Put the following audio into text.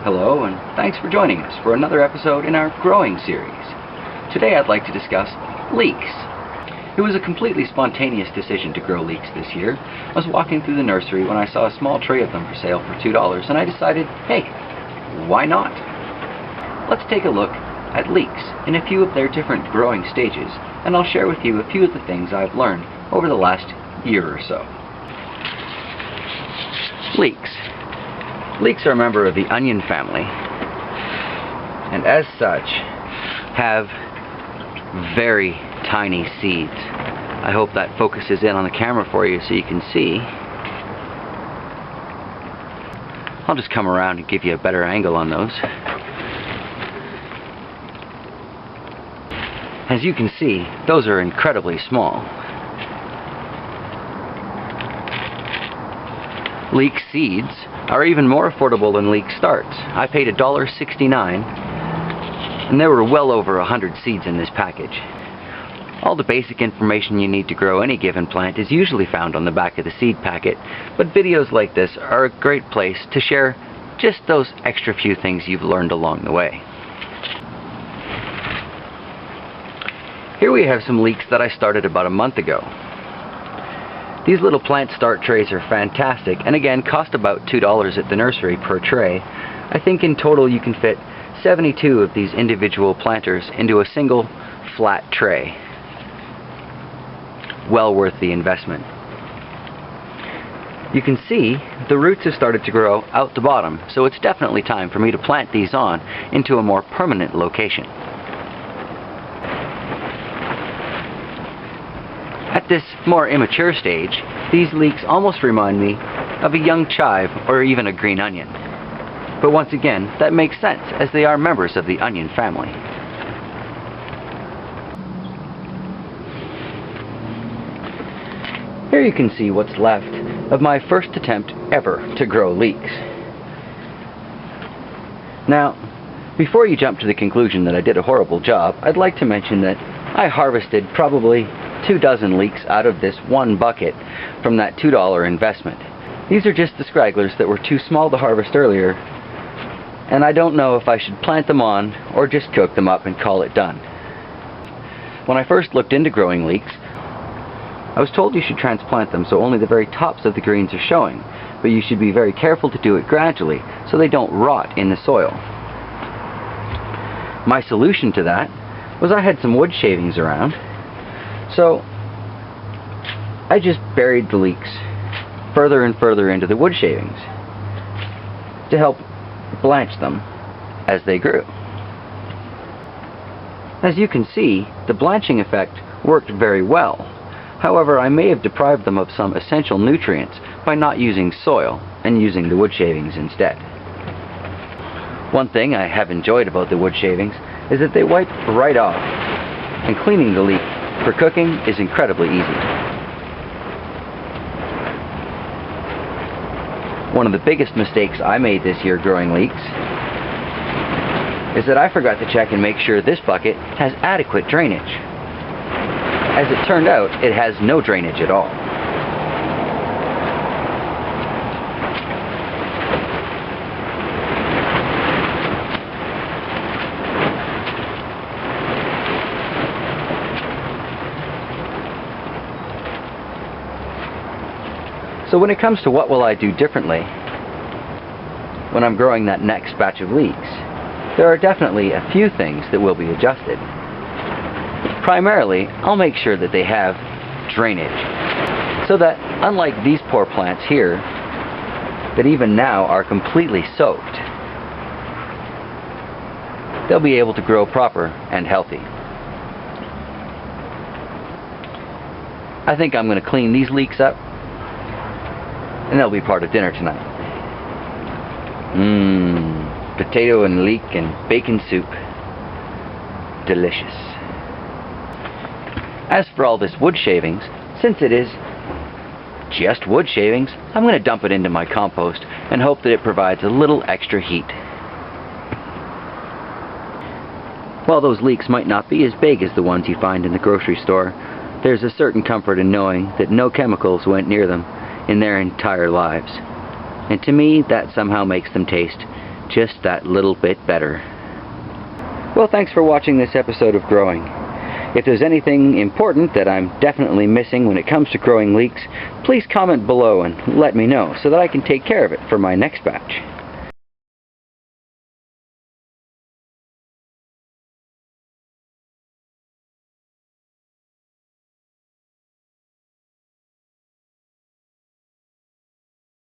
Hello, and thanks for joining us for another episode in our growing series. Today I'd like to discuss leeks. It was a completely spontaneous decision to grow leeks this year. I was walking through the nursery when I saw a small tray of them for sale for $2, and I decided, hey, why not? Let's take a look at leeks in a few of their different growing stages, and I'll share with you a few of the things I've learned over the last year or so. Leeks. Leeks are a member of the onion family, and as such have very tiny seeds. I hope that focuses in on the camera for you so you can see. I'll just come around and give you a better angle on those. As you can see, those are incredibly small. Leek seeds are even more affordable than leek starts. I paid $1.69, and there were well over 100 seeds in this package. All the basic information you need to grow any given plant is usually found on the back of the seed packet, but videos like this are a great place to share just those extra few things you've learned along the way. Here we have some leeks that I started about a month ago. These little plant start trays are fantastic, and again cost about $2 at the nursery per tray. I think in total you can fit 72 of these individual planters into a single flat tray. Well worth the investment. You can see the roots have started to grow out the bottom, so it's definitely time for me to plant these on into a more permanent location. At this more immature stage, these leeks almost remind me of a young chive or even a green onion. But once again, that makes sense as they are members of the onion family. Here you can see what's left of my first attempt ever to grow leeks. Now, before you jump to the conclusion that I did a horrible job, I'd like to mention that I harvested probably 2 dozen leeks out of this one bucket from that $2 investment. These are just the scragglers that were too small to harvest earlier, and I don't know if I should plant them on or just cook them up and call it done. When I first looked into growing leeks, I was told you should transplant them so only the very tops of the greens are showing, but you should be very careful to do it gradually so they don't rot in the soil. My solution to that was I had some wood shavings around, so I just buried the leeks further and further into the wood shavings to help blanch them as they grew. As you can see, the blanching effect worked very well. However, I may have deprived them of some essential nutrients by not using soil and using the wood shavings instead. One thing I have enjoyed about the wood shavings is that they wipe right off, and cleaning the leek for cooking is incredibly easy. One of the biggest mistakes I made this year growing leeks is that I forgot to check and make sure this bucket has adequate drainage. As it turned out, it has no drainage at all. So when it comes to what will I do differently when I'm growing that next batch of leeks, there are definitely a few things that will be adjusted. Primarily, I'll make sure that they have drainage, so that unlike these poor plants here, that even now are completely soaked, they'll be able to grow proper and healthy. I think I'm going to clean these leeks up, and they'll be part of dinner tonight. Potato and leek and bacon soup. Delicious. As for all this wood shavings, since it is just wood shavings, I'm going to dump it into my compost and hope that it provides a little extra heat. While those leeks might not be as big as the ones you find in the grocery store, there's a certain comfort in knowing that no chemicals went near them in their entire lives. And to me, that somehow makes them taste just that little bit better. Well, thanks for watching this episode of Growing. If there's anything important that I'm definitely missing when it comes to growing leeks, please comment below and let me know so that I can take care of it for my next batch.